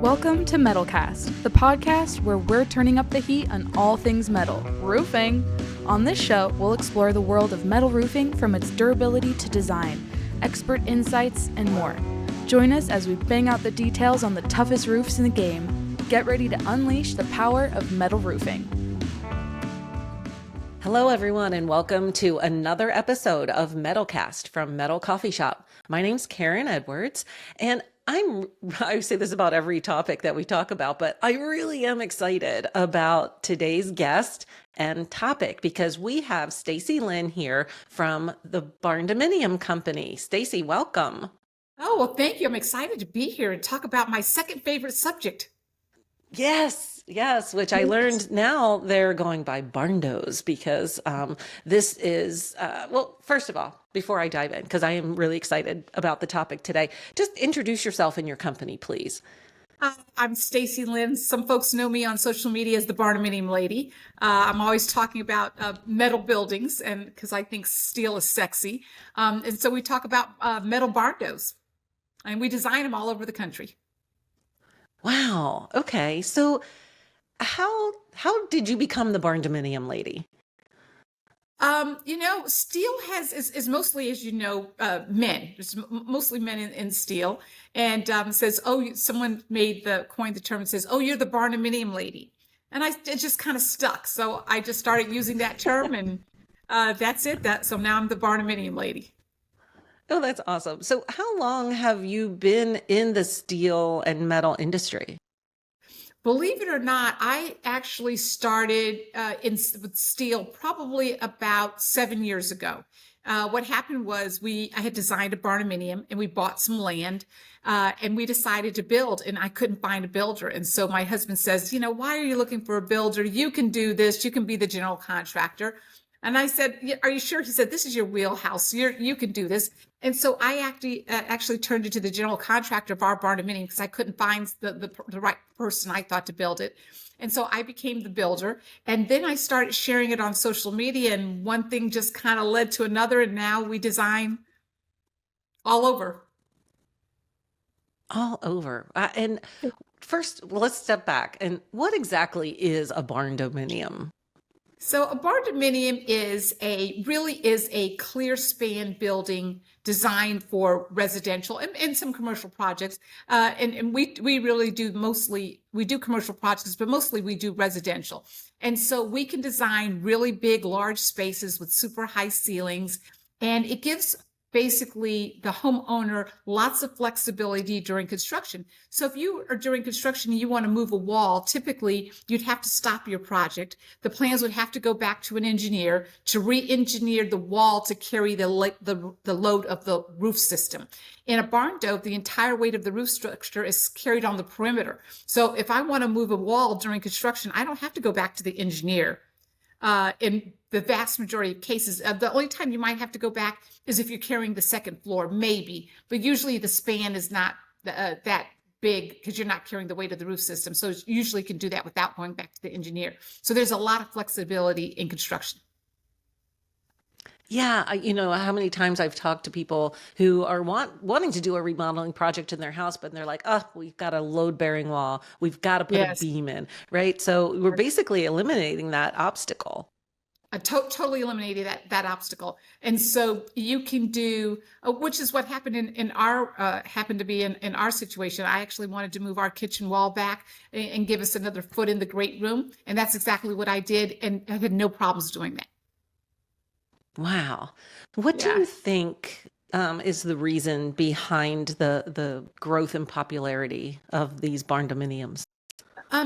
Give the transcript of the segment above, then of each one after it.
Welcome to MetalCast, the podcast where we're turning up the heat on all things metal, roofing. On this show, we'll explore the world of metal roofing from its durability to design, expert insights, and more. Join us as we bang out the details on the toughest roofs in the game. Get ready to unleash the power of metal roofing. Hello, everyone, and welcome to another episode of MetalCast from MetalCoffeeShop. My name's Karen Edwards, and I say this about every topic that we talk about, but I really am excited about today's guest and topic because we have Stacee Lynn here from the Bardominium Company. Stacee, welcome. Oh, well, thank you. I'm excited to be here and talk about my second favorite subject. Yes, which I learned now they're going by Barndos because this is, well, first of all, before I dive in, because I am really excited about the topic today, just introduce yourself and your company, please. I'm Stacee Lynn. Some folks know me on social media as the Bardominium Lady. I'm always talking about metal buildings, and because I think steel is sexy. And so we talk about metal bardos, and we design them all over the country. Wow. Okay. So how did you become the Bardominium Lady? Steel is mostly, as you know, men. There's mostly men in steel, and says, oh, someone coined the term and says, oh, you're the Bardominium Lady, and it just kind of stuck. So I just started using that term, and that's it. So now I'm the Bardominium Lady. Oh, that's awesome. So how long have you been in the steel and metal industry? Believe it or not, I actually started with steel probably about 7 years ago. What happened was I had designed a bardominium and we bought some land and we decided to build, and I couldn't find a builder. And so my husband says, why are you looking for a builder? You can do this. You can be the general contractor. And I said, are you sure? He said, this is your wheelhouse. You can do this. And so I actually turned into the general contractor of our bardominium because I couldn't find the right person I thought to build it. And so I became the builder. And then I started sharing it on social media, and one thing just kind of led to another. And now we design all over. All over. And first, let's step back. And what exactly is a bardominium? So a bardominium really is a clear span building designed for residential and some commercial projects. And we really do we do commercial projects, but mostly we do residential. And so we can design really big, large spaces with super high ceilings, and it gives basically the homeowner lots of flexibility during construction. So if you are during construction and you want to move a wall, typically you'd have to stop your project. The plans would have to go back to an engineer to re-engineer the wall to carry the load of the roof system. In a barn dome, the entire weight of the roof structure is carried on the perimeter. So if I want to move a wall during construction, I don't have to go back to the engineer. In the vast majority of cases, the only time you might have to go back is if you're carrying the second floor, maybe. But usually the span is not that big because you're not carrying the weight of the roof system. So you usually can do that without going back to the engineer. So there's a lot of flexibility in construction. Yeah, how many times I've talked to people who are wanting to do a remodeling project in their house, but they're like, oh, we've got a load-bearing wall. We've got to put a beam in, right? So we're basically eliminating that obstacle. Totally eliminated that obstacle. And so you can do, which is what happened in our situation. I actually wanted to move our kitchen wall back and give us another foot in the great room. And that's exactly what I did. And I had no problems doing that. Wow. What do you think is the reason behind the growth and popularity of these bardominiums?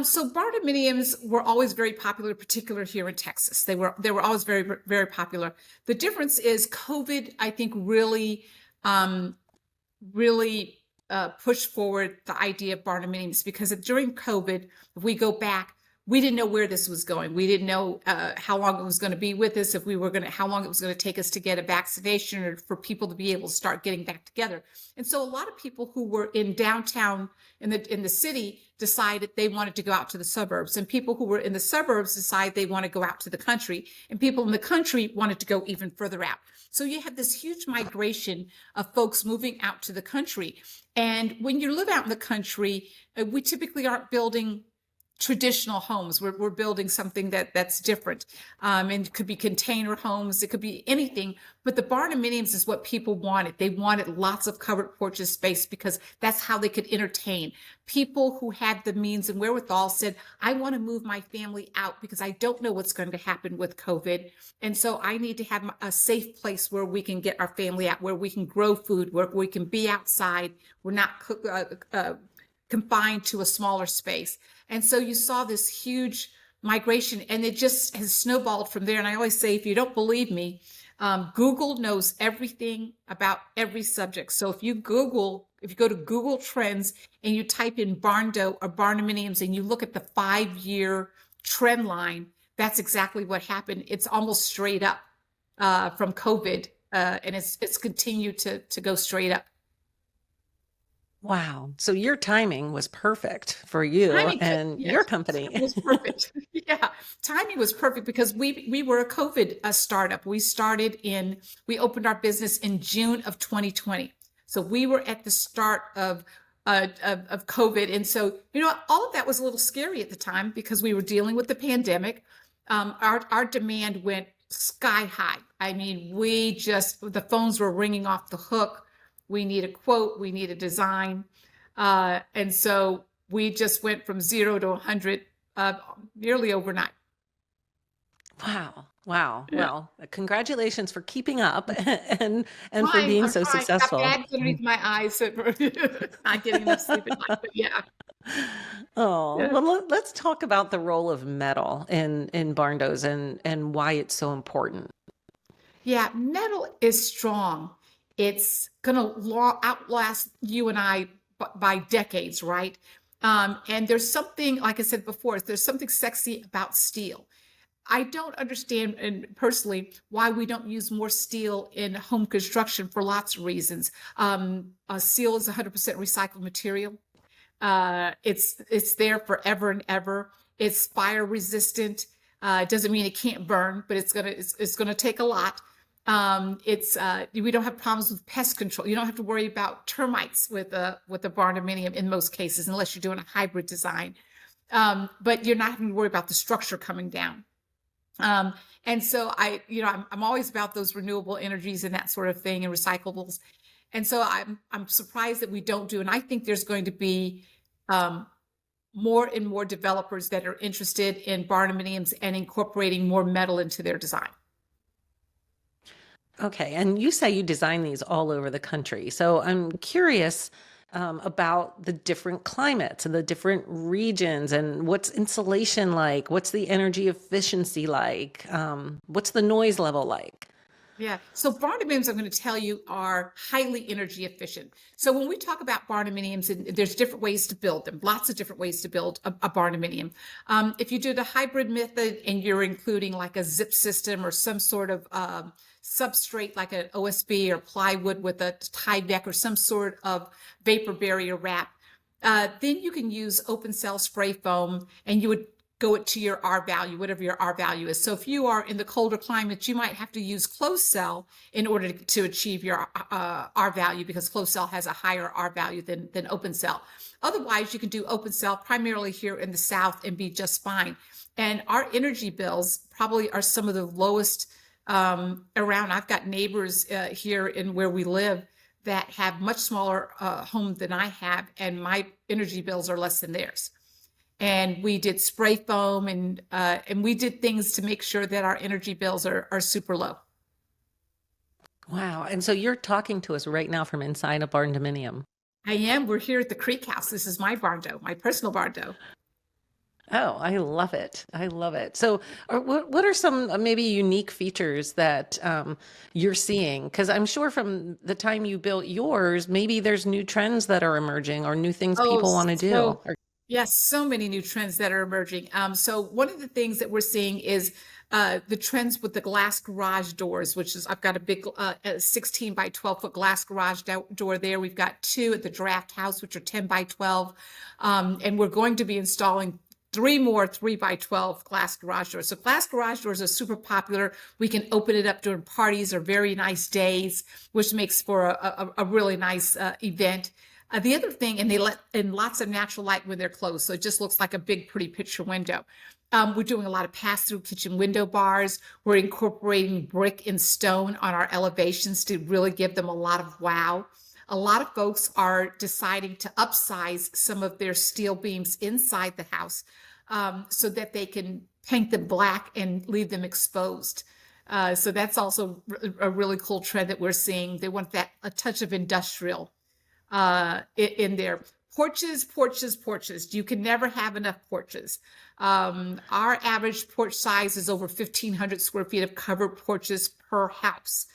So bardominiums were always very popular, particularly here in Texas. They were always very, very popular. The difference is COVID, I think, really pushed forward the idea of bardominiums because during COVID, if we go back, we didn't know where this was going. We didn't know how long it was going to be with us, how long it was going to take us to get a vaccination or for people to be able to start getting back together. And so a lot of people who were in downtown in the city decided they wanted to go out to the suburbs, and people who were in the suburbs decided they want to go out to the country, and people in the country wanted to go even further out. So you have this huge migration of folks moving out to the country. And when you live out in the country, we typically aren't building traditional homes. We're building something that's different. And it could be container homes, it could be anything, but the Bardominiums is what people wanted. They wanted lots of covered porches space because that's how they could entertain. People who had the means and wherewithal said, I want to move my family out because I don't know what's going to happen with COVID. And so I need to have a safe place where we can get our family out, where we can grow food, where we can be outside. We're not confined to a smaller space. And so you saw this huge migration, and it just has snowballed from there. And I always say, if you don't believe me, Google knows everything about every subject. So if you go to Google Trends and you type in Barndo or Bardominiums and you look at the 5-year trend line, that's exactly what happened. It's almost straight up from COVID, and it's continued to go straight up. Wow. So your timing was perfect for you and your company. It was perfect. Yeah. Timing was perfect because we were a COVID startup. We opened our business in June of 2020. So we were at the start of COVID. And so, all of that was a little scary at the time because we were dealing with the pandemic. Our demand went sky high. I mean, the phones were ringing off the hook. We need a quote, we need a design. And so we just went from 0 to 100 nearly overnight. Wow. Yeah. Well, congratulations for keeping up and for being I'm so successful. I've got bags underneath my eyes, not getting enough sleep at night, but yeah. Oh, yeah. Well, let's talk about the role of metal in barndos and why it's so important. Yeah, metal is strong. It's going to outlast you and I by decades, right? And there's something, like I said before, there's something sexy about steel. I don't understand, and personally, why we don't use more steel in home construction for lots of reasons. Steel is 100% recycled material. It's there forever and ever. It's fire resistant. It doesn't mean it can't burn, but it's gonna take a lot. We don't have problems with pest control. You don't have to worry about termites with a bardominium in most cases, unless you're doing a hybrid design. But you're not having to worry about the structure coming down. And so I'm always about those renewable energies and that sort of thing and recyclables. And so I'm surprised that we don't do. And I think there's going to be more and more developers that are interested in bardominiums and incorporating more metal into their design. Okay. And you say you design these all over the country. So I'm curious about the different climates and the different regions and what's insulation like, what's the energy efficiency like, what's the noise level like? Yeah. So bardominiums, I'm going to tell you, are highly energy efficient. So when we talk about bardominiums, and there's different ways to build them, lots of different ways to build a bardominium. If you do the hybrid method and you're including like a zip system or some sort of substrate like an OSB or plywood with a tie deck or some sort of vapor barrier wrap, then you can use open cell spray foam, and you would go it to your R value, whatever your R value is. So if you are in the colder climates, you might have to use closed cell in order to achieve your R value, because closed cell has a higher R value than open cell. Otherwise, you can do open cell primarily here in the South and be just fine. And our energy bills probably are some of the lowest around. I've got neighbors here in where we live that have much smaller homes than I have, and my energy bills are less than theirs. And we did spray foam and we did things to make sure that our energy bills are super low. Wow. And so you're talking to us right now from inside a bardominium. I am. We're here at the Creek House. This is my barndo, my personal barndo. Oh, I love it. I love it. So what are some maybe unique features that you're seeing? Because I'm sure from the time you built yours, maybe there's new trends that are emerging or new things people want to do. Yes, so many new trends that are emerging. So one of the things that we're seeing is the trends with the glass garage doors, which is I've got a big 16 by 12 foot glass garage door there. We've got two at the Draft House, which are 10 by 12. And we're going to be installing three more 3 by 12 glass garage doors. So glass garage doors are super popular. We can open it up during parties or very nice days, which makes for a really nice event. The other thing, and they let in lots of natural light when they're closed, so it just looks like a big, pretty picture window. We're doing a lot of pass-through kitchen window bars. We're incorporating brick and stone on our elevations to really give them a lot of wow. A lot of folks are deciding to upsize some of their steel beams inside the house so that they can paint them black and leave them exposed. So that's also a really cool trend that we're seeing. They want that a touch of industrial in there. Porches, porches, porches. You can never have enough porches. Our average porch size is over 1,500 square feet of covered porches per house.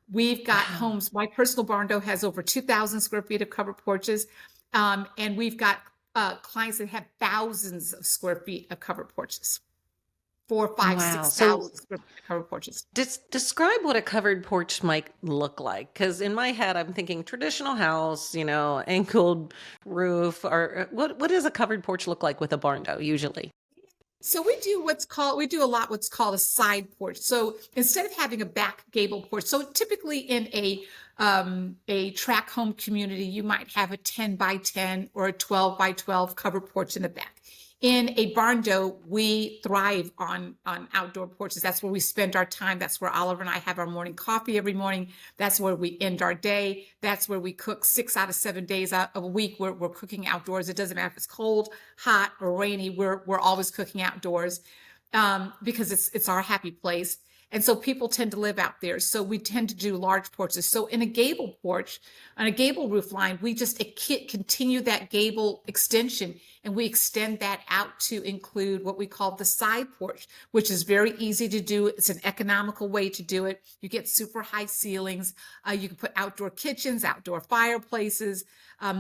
We've got homes. My personal barn door has over 2,000 square feet of covered porches. And we've got clients that have thousands of square feet of covered porches. 4, 5, Wow. 6,000 So square feet of covered porches. describe what a covered porch might look like. Because in my head, I'm thinking traditional house, angled roof, or what does a covered porch look like with a barn door usually? So we do a lot what's called a side porch. So instead of having a back gable porch, so typically in a tract home community, you might have a 10 by 10 or a 12 by 12 covered porch in the back. In a barn dough, we thrive on outdoor porches. That's where we spend our time. That's where Oliver and I have our morning coffee every morning. That's where we end our day. That's where we cook 6 out of 7 days out of a week. We're cooking outdoors. It doesn't matter if it's cold, hot, or rainy. We're always cooking outdoors because it's our happy place. And so people tend to live out there. So we tend to do large porches. So in a gable porch, on a gable roof line, we just continue that gable extension and we extend that out to include what we call the side porch, which is very easy to do. It's an economical way to do it. You get super high ceilings. You can put outdoor kitchens, outdoor fireplaces.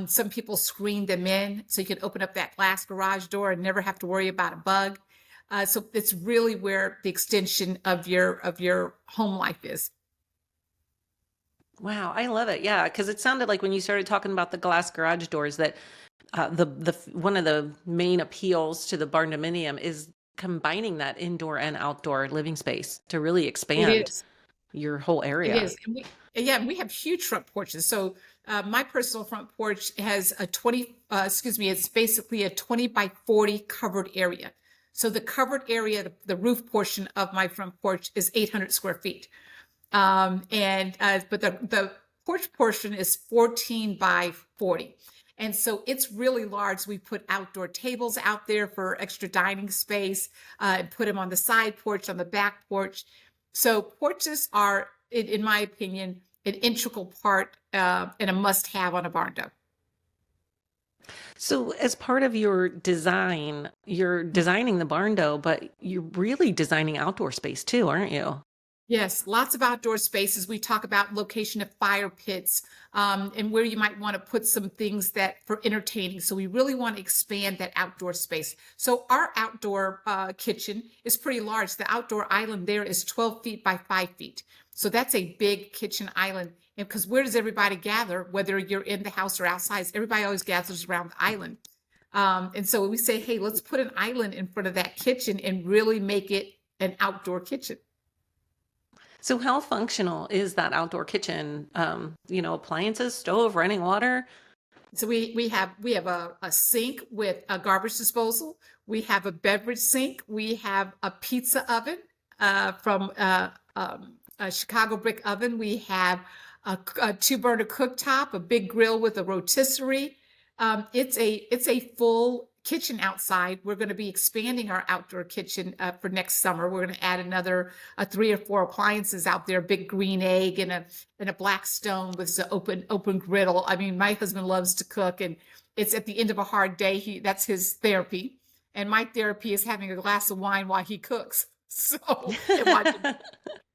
Some people screen them in so you can open up that glass garage door and never have to worry about a bug. So it's really where the extension of your home life is. Wow, I love it. Yeah, because it sounded like when you started talking about the glass garage doors that the one of the main appeals to the Barndominium is combining that indoor and outdoor living space to really It expand is. your whole It area. is. And we have huge front porches. So my personal front porch has it's basically a 20 by 40 covered area. So the covered area, the roof portion of my front porch is 800 square feet. But the porch portion is 14 by 40. And so it's really large. We put outdoor tables out there for extra dining space, and put them on the side porch, on the back porch. So porches are, in my opinion, an integral part and a must-have on a barn door. So, as part of your design, you're designing the barn dough, but you're really designing outdoor space too, aren't you? Yes, lots of outdoor spaces. We talk about location of fire pits and where you might want to put some things that for entertaining. So we really want to expand that outdoor space. So our outdoor kitchen is pretty large. The outdoor island there is 12 feet by 5 feet. So that's a big kitchen island. And because where does everybody gather, whether you're in the house or outside? Everybody always gathers around the island. And so we say, hey, let's put an island in front of that kitchen and really make it an outdoor kitchen. So, how functional is that outdoor kitchen? Appliances, stove, running water? So we have a sink with a garbage disposal. We have a beverage sink. We have a pizza oven from a Chicago brick oven. We have a 2 burner cooktop, a big grill with a rotisserie. It's a full kitchen outside. We're going to be expanding our outdoor kitchen for next summer. We're going to add another 3 or 4 appliances out there, a big green egg and a black stone with an open griddle. I mean, my husband loves to cook, and it's at the end of a hard day. That's his therapy, and my therapy is having a glass of wine while he cooks. So and watching.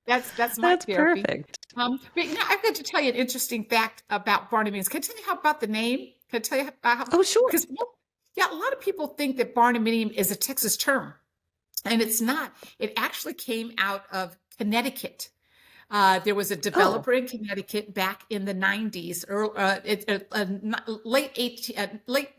That's my That's therapy. perfect. But I've got to tell you an interesting fact about Barndominiums. Can I tell you how about the name? Can I tell you how? Oh, sure. Because Yeah, a lot of people think that barndominium is a Texas term, and it's not. It actually came out of Connecticut. There was a Oh, developer in Connecticut back in the 90s, or late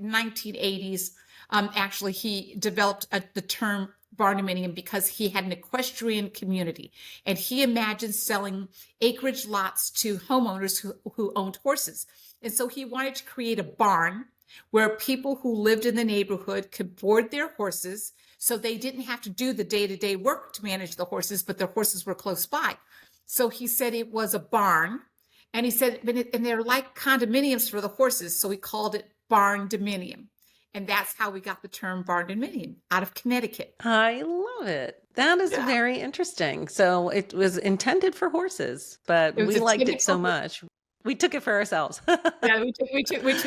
1980s. Actually, he developed the term barndominium because he had an equestrian community, and he imagined selling acreage lots to homeowners who owned horses. And so he wanted to create a barn where people who lived in the neighborhood could board their horses so they didn't have to do the day-to-day work to manage the horses, but their horses were close by. So he said it was a barn, and he said, and they're like condominiums for the horses, so he called it Barndominium, and that's how we got the term Barndominium out of Connecticut. I love it. That is Yeah, very interesting. So it was intended for horses, but it was we liked intended it for so horses. much. We took it for ourselves. Yeah, we took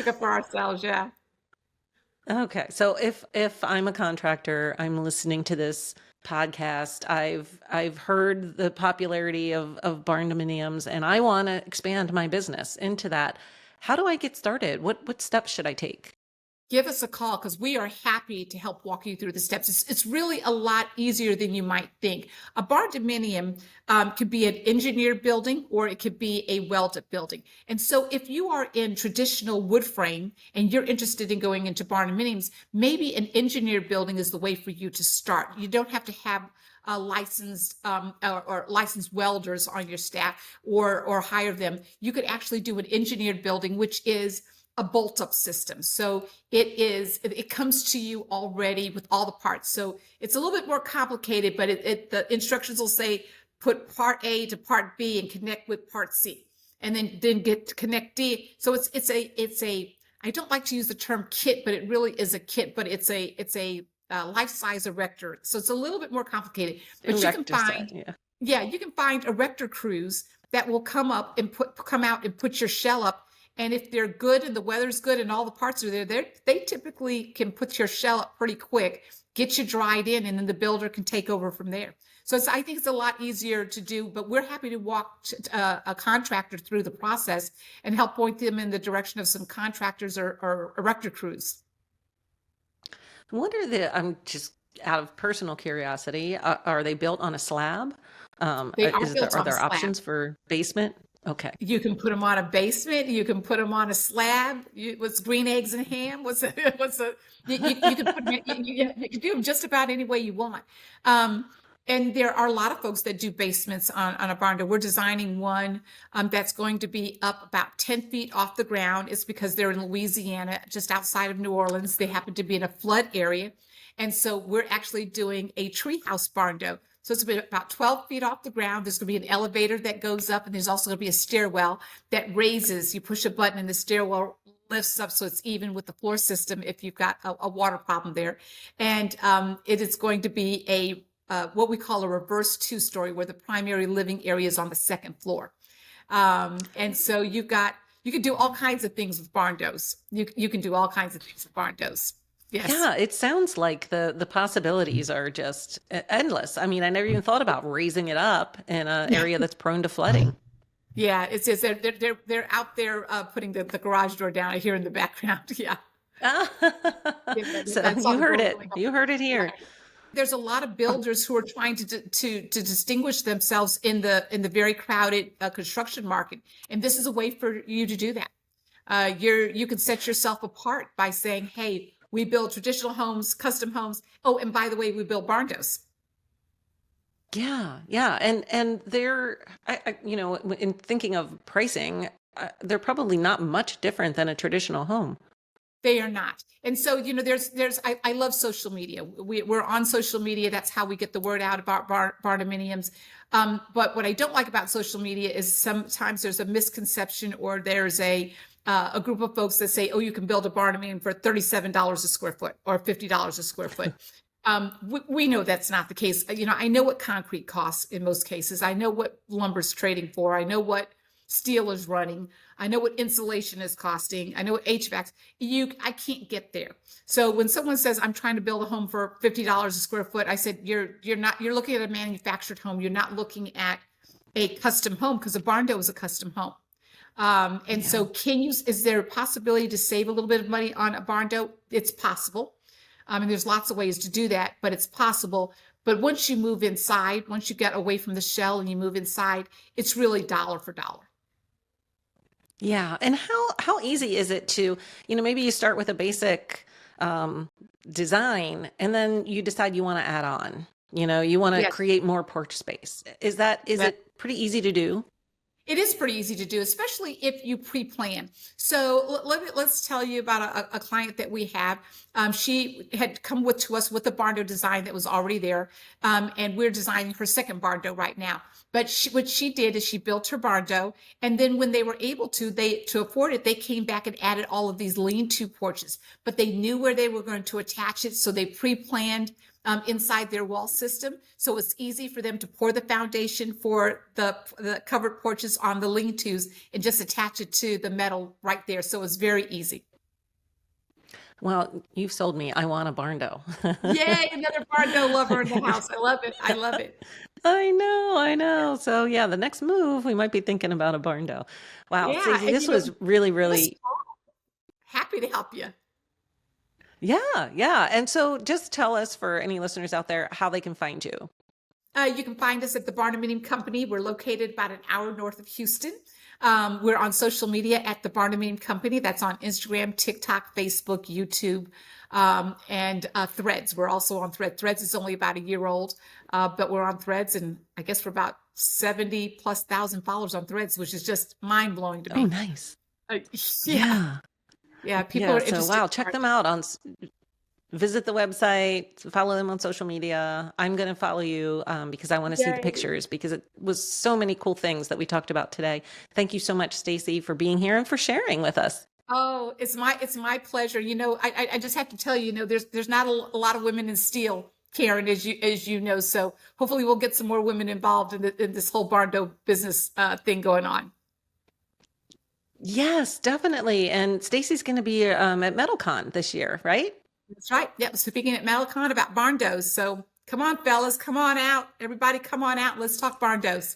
it for ourselves. Yeah. Okay. So if I'm a contractor, I'm listening to this podcast, I've heard the popularity of barndominiums and I want to expand my business into that. How do I get started? What steps should I take? Give us a call because we are happy to help walk you through the steps. It's really a lot easier than you might think. A barndominium could be an engineered building or it could be a welded building. And so if you are in traditional wood frame and you're interested in going into barndominiums, maybe an engineered building is the way for you to start. You don't have to have licensed or licensed welders on your staff or hire them. You could actually do an engineered building, which is a bolt-up system. So it comes to you already with all the parts. So it's a little bit more complicated, but the instructions will say put part A to part B and connect with part C, and then get to connect D. So it's a I don't like to use the term kit, but it really is a kit, but it's a life-size erector. So it's a little bit more complicated, but you can Erector set, find, yeah. yeah, you can find erector crews that will come out and put your shell up. And if they're good and the weather's good and all the parts are there, they typically can put your shell up pretty quick, get you dried in, and then the builder can take over from there. So I think it's a lot easier to do, but we're happy to walk a contractor through the process and help point them in the direction of some contractors or erector crews. What are I'm just out of personal curiosity, are they built on a slab? They are built Are on a there slab. options for basement? Okay. You can put them on a basement. You can put them on a slab. What's green eggs and ham? You can put 'em you can do them just about any way you want. And there are a lot of folks that do basements on a barn door. We're designing one that's going to be up about 10 feet off the ground. It's because they're in Louisiana, just outside of New Orleans. They happen to be in a flood area. And so we're actually doing a treehouse barn door. So it's about 12 feet off the ground. There's going to be an elevator that goes up, and there's also going to be a stairwell that raises. You push a button, and the stairwell lifts up so it's even with the floor system if you've got a water problem there. And it is going to be what we call a reverse two-story, where the primary living area is on the second floor. And so you can do all kinds of things with barn doors. You can do all kinds of things with barn doors. Yes. Yeah, it sounds like the possibilities are just endless. I mean, I never even thought about raising it up in an area that's prone to flooding. Yeah, it's just they're out there putting the garage door down. I hear in the background. Yeah. So That's all you the heard girls it. going up. You heard it here. There's a lot of builders who are trying to distinguish themselves in the very crowded construction market, and this is a way for you to do that. You can set yourself apart by saying, "Hey, we build traditional homes, custom homes. Oh, and by the way, we build barn doors." Yeah, yeah, and they're, in thinking of pricing, they're probably not much different than a traditional home. They are not. And so, I love social media. We're on social media. That's how we get the word out about bardominiums. But what I don't like about social media is sometimes there's a misconception, or there's a group of folks that say, oh, you can build a bardominium for $37 a square foot or $50 a square foot. We know that's not the case. I know what concrete costs in most cases. I know what lumber's trading for. I know what steel is running. I know what insulation is costing. I know what HVAC. I can't get there. So when someone says I'm trying to build a home for $50 a square foot, I said you're looking at a manufactured home. You're not looking at a custom home, because a barn door is a custom home. And so is there a possibility to save a little bit of money on a barn door? It's possible. And there's lots of ways to do that, but it's possible. But once you move inside, once you get away from the shell and you move inside, it's really dollar for dollar. Yeah. And how easy is it to, maybe you start with a basic design and then you decide you want to add on, you want to Yes. create more porch space. Is it pretty easy to do? It is pretty easy to do, especially if you pre-plan. So let's tell you about a client that we have. She had come to us with a barn door design that was already there, and we're designing her second barn door right now. But what she did is she built her barn door, and then when they were able to afford it, they came back and added all of these lean-to porches. But they knew where they were going to attach it, so they pre-planned inside their wall system. So it's easy for them to pour the foundation for the covered porches on the lean-tos and just attach it to the metal right there. So it's very easy. Well, you've sold me. I want a barn door. Yay, another barn door lover in the house. I love it. I love it. I know. So yeah, the next move, we might be thinking about a barn door. Wow, Yeah, Stacee, and this was really, happy to help you. yeah. And so just tell us, for any listeners out there, how they can find you. You can find us at the Bardominium Company. We're located about an hour north of Houston. We're on social media at the Bardominium Company. That's on Instagram, TikTok, Facebook, YouTube, and Threads. We're also on Threads. Threads is only about a year old, but we're on Threads, and I guess we're about 70,000+ followers on Threads, which is just mind blowing to me. Oh, nice. Yeah. People are interested. So wow, check them out visit the website, follow them on social media. I'm going to follow you because I want to see the pictures, because it was so many cool things that we talked about today. Thank you so much, Stacee, for being here and for sharing with us. Oh, it's my pleasure. I just have to tell you, there's not a lot of women in steel, Karen, as you know. So hopefully we'll get some more women involved in this whole barn door business thing going on. Yes, definitely. And Stacee's going to be at MetalCon this year, right? That's right. Yep. Speaking at MetalCon about barn doors. So come on, fellas, come on out. Everybody come on out. Let's talk barn doors.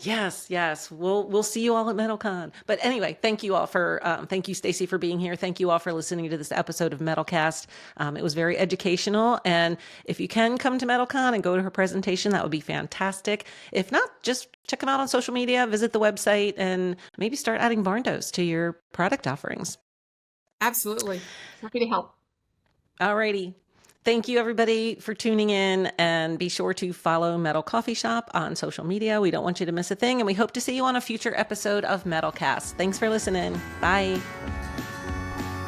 Yes. We'll see you all at MetalCon. But anyway, thank you, Stacee, for being here. Thank you all for listening to this episode of MetalCast. It was very educational. And if you can come to MetalCon and go to her presentation, that would be fantastic. If not, just check them out on social media, visit the website, and maybe start adding barn doors to your product offerings. Absolutely. Happy to help. Alrighty. Thank you, everybody, for tuning in, and be sure to follow MetalCoffeeShop on social media. We don't want you to miss a thing, and we hope to see you on a future episode of MetalCast. Thanks for listening. Bye.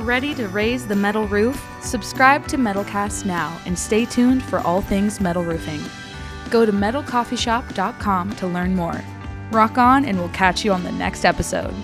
Ready to raise the metal roof? Subscribe to MetalCast now and stay tuned for all things metal roofing. Go to MetalCoffeeShop.com to learn more. Rock on, and we'll catch you on the next episode.